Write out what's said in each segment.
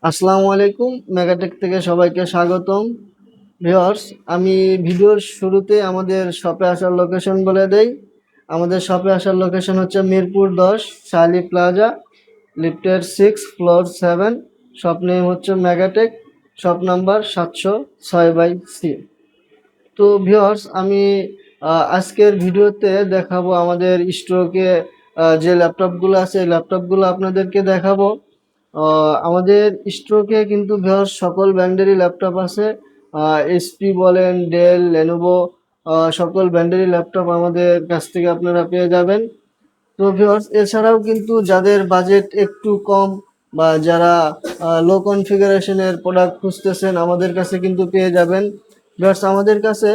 আসসালামু আলাইকুম, মেগাটেক থেকে সবাইকে স্বাগতম। ভিউয়ার্স, আমি ভিডিওর শুরুতে আমাদের শপে আসার লোকেশন বলে দেই। আমাদের শপে আসার লোকেশন হচ্ছে মিরপুর 10, শালি প্লাজা, লিফটের 6, ফ্লোর 7। শপ নেম হচ্ছে মেগাটেক, শপ নাম্বার 706/C। তো ভিউয়ার্স, আমি আজকের ভিডিওতে দেখাবো আমাদের স্টকে যে ল্যাপটপগুলো আছে, এই ল্যাপটপগুলো আপনাদেরকে দেখাবো। আমাদের স্টকে কিন্তু ভিউয়ার্স সকল ব্র্যান্ডেরই ল্যাপটপ আছে। এইচপি বলেন, ডেল, লেনোভো, সকল ব্র্যান্ডেরই ল্যাপটপ আমাদের কাছ থেকে আপনারা পেয়ে যাবেন। তো ভিউয়ার্স, এছাড়াও কিন্তু যাদের বাজেট একটু কম বা যারা লো কনফিগারেশনের প্রোডাক্ট খুঁজতেছেন, আমাদের কাছে কিন্তু পেয়ে যাবেন। ভিউয়ার্স, আমাদের কাছে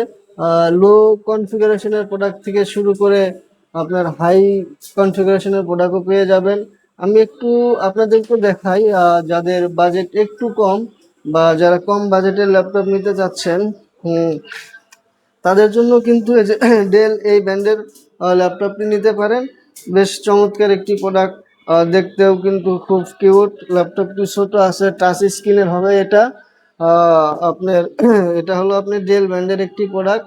লো কনফিগারেশনের প্রোডাক্ট থেকে শুরু করে আপনার হাই কনফিগারেশনের প্রোডাক্টও পেয়ে যাবেন। আমি একটু আপনাদেরকে দেখাই, যাদের বাজেট একটু কম বা যারা কম বাজেটের ল্যাপটপ নিতে চাচ্ছেন, তাদের জন্য কিন্তু এই যে ডেল এই ব্র্যান্ডের ল্যাপটপটি নিতে পারেন। বেশ চমৎকার একটি প্রোডাক্ট, দেখতেও কিন্তু খুব কিউট। ল্যাপটপটি ছোট আছে, টাচ স্ক্রিনের হবে এটা। আপনার এটা হলো আপনার ডেল ব্র্যান্ডের একটি প্রোডাক্ট।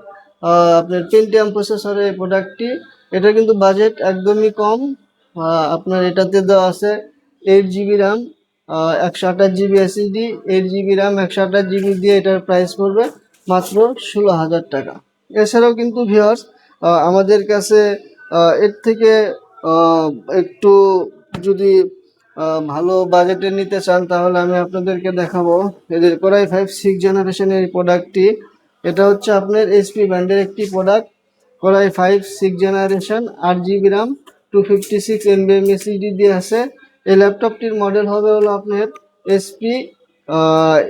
আপনার পেন্টিয়াম প্রসেসরের এই প্রোডাক্টটি। এটা কিন্তু বাজেট একদমই কম। আপনার এটাতে দেওয়া আছে 8 GB RAM, 128 GB SSD, 8 GB RAM, 128 GB দিয়ে এটার প্রাইস পড়বে মাত্র 16,000 টাকা। এছাড়াও কিন্তু ভিউয়ার্স, আমাদের কাছে এর থেকে একটু যদি ভালো বাজেটে নিতে চান, তাহলে আমি আপনাদেরকে দেখাবো এদের কোরাই 5 6 জেনারেশনের এই প্রোডাক্টটি। এটা হচ্ছে আপনার এইচপি ব্র্যান্ডের একটি product. Core i 5 6 generation, 8 GB RAM, 256 NVMe SSD দিয়ে আছে। এই ল্যাপটপটির মডেল হবে হলো আপনার এসপি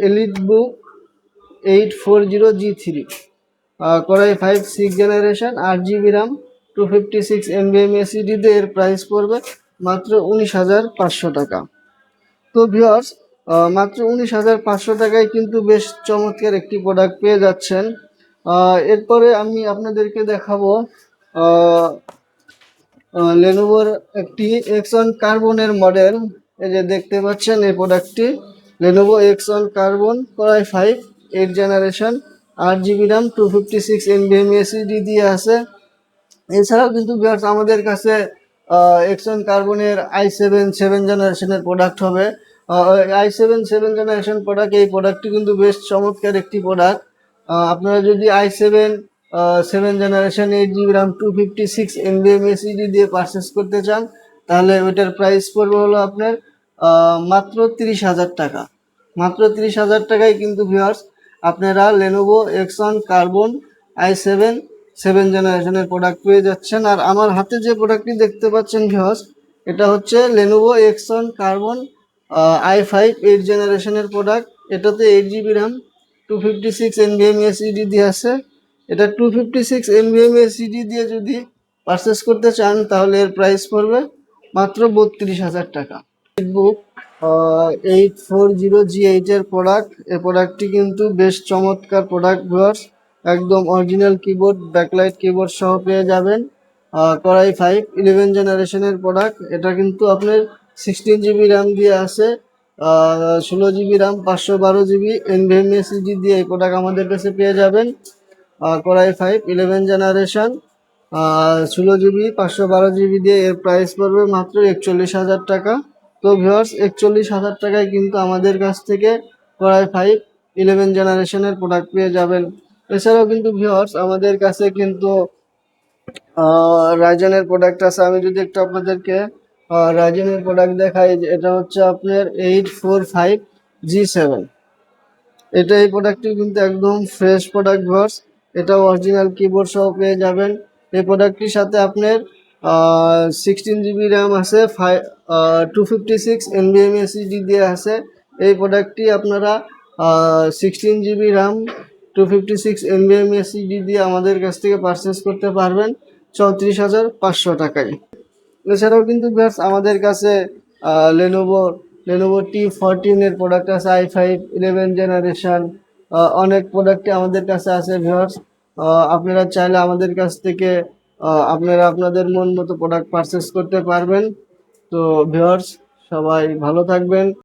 এলিট বুক 840G3। Core i 5 6 generation, 8 GB RAM, 256 NVMe SSD দিয়ে এর প্রাইস পড়বে মাত্র 19,500 টাকা। তো ভিউয়ার্স, মাত্র 19,500 টাকায় কিন্তু বেশ চমৎকার একটি প্রোডাক্ট পেয়ে যাচ্ছেন। এরপরে আমি আপনাদেরকে দেখাবো লেনোভোর একটি এক্সন কার্বনের মডেল। এই যে দেখতে পাচ্ছেন এই প্রোডাক্টটি, Lenovo X one Carbon Core i 5 8 generation, 8 GB RAM, 256 NVMe SSD দিয়ে আছে। এছাড়াও কিন্তু ভিউয়ার্স, আমাদের কাছে এক্সন কার্বনের i7 7 জেনারেশনের প্রোডাক্ট হবে। i7 7 জেনারেশন প্রোডাক্ট, এই প্রোডাক্টটি কিন্তু বেশ চমৎকার একটি প্রোডাক্ট। আপনারা যদি i7 7 generation 8 GB RAM, 256 NVMe SSD দিয়ে পারচেস করতে চান, তাহলে ওইটার প্রাইস পড়বে হলো আপনার মাত্র 30,000 টাকা। মাত্র 30,000 টাকায় কিন্তু ভিউয়ার্স, আপনারা লেনোভো এক্সন কার্বন i7 7 জেনারেশনের প্রোডাক্ট পেয়ে যাচ্ছেন। আর আমার হাতে যে প্রোডাক্টটি দেখতে পাচ্ছেন ভিউয়ার্স, এটা হচ্ছে লেনোভো এক্সন কার্বন i5 8 জেনারেশনের প্রোডাক্ট। এটাতে 8 GB র্যাম, 256 NVMe SSD দিয়ে আছে। এটা 256 NVMe SSD দিয়ে যদি পারচেস করতে চান, তাহলে এর প্রাইস পড়বে মাত্র 32,000 টাকা। বুক 840G8 এর প্রোডাক্ট। এই প্রোডাক্টটি কিন্তু বেশ চমৎকার প্রোডাক্ট ভিউয়ার্স। একদম অরিজিনাল কিবোর্ড, ব্যাকলাইট কিবোর্ড সহ পেয়ে যাবেন। কোরাই 5 11 জেনারেশনের প্রোডাক্ট। এটা কিন্তু আপনার 16 GB র্যাম দিয়ে আছে, 16 GB RAM, 512 GB NVMe SSD দিয়ে এই প্রোডাক্ট আমাদের কাছে পেয়ে যাবেন। কোরাই 5 11 জেনারেশন, 16 GB 512 GB দিয়ে এর প্রাইস পড়বে মাত্র 41,000 টাকা। তো ভিউয়ার্স, 41,000 টাকায় কিন্তু আমাদের কাছ থেকে কোরাই 5 11 জেনারেশনের প্রোডাক্ট পেয়ে যাবেন। এছাড়াও কিন্তু ভিউয়ার্স, আমাদের কাছে কিন্তু রাইজেনের প্রোডাক্ট আছে। আমি যদি একটু আপনাদেরকে রাইজেনের প্রোডাক্ট দেখাই, এটা হচ্ছে আপনার 845G7। এটা এই প্রোডাক্টটি কিন্তু একদম ফ্রেশ প্রোডাক্ট ভিউয়ার্স। এটা অরিজিনাল কিবোর্ড সহ পেয়ে যাবেন। এই প্রোডাক্টটির সাথে আপনার 16 GB র্যাম আছে, 256 NVMe SSD দিয়ে আছে। এই প্রোডাক্টটি আপনারা 16 GB র্যাম, 256 NVMe SSD দিয়ে আমাদের কাছ থেকে পারচেস করতে পারবেন 34,500 টাকায়। এছাড়াও কিন্তু ভিউয়ার্স, আমাদের কাছে লেনোভো লেনোভো T14 এর প্রোডাক্ট আছে, i5 11 জেনারেশন। অনেক প্রোডাক্টই আমাদের কাছে আছে ভিউয়ার্স। আপনারা চাইলে আমাদের কাছ থেকে আপনারা আপনাদের মন মতো প্রোডাক্ট পারচেস করতে পারবেন। তো ভিউয়ার্স, সবাই ভালো থাকবেন।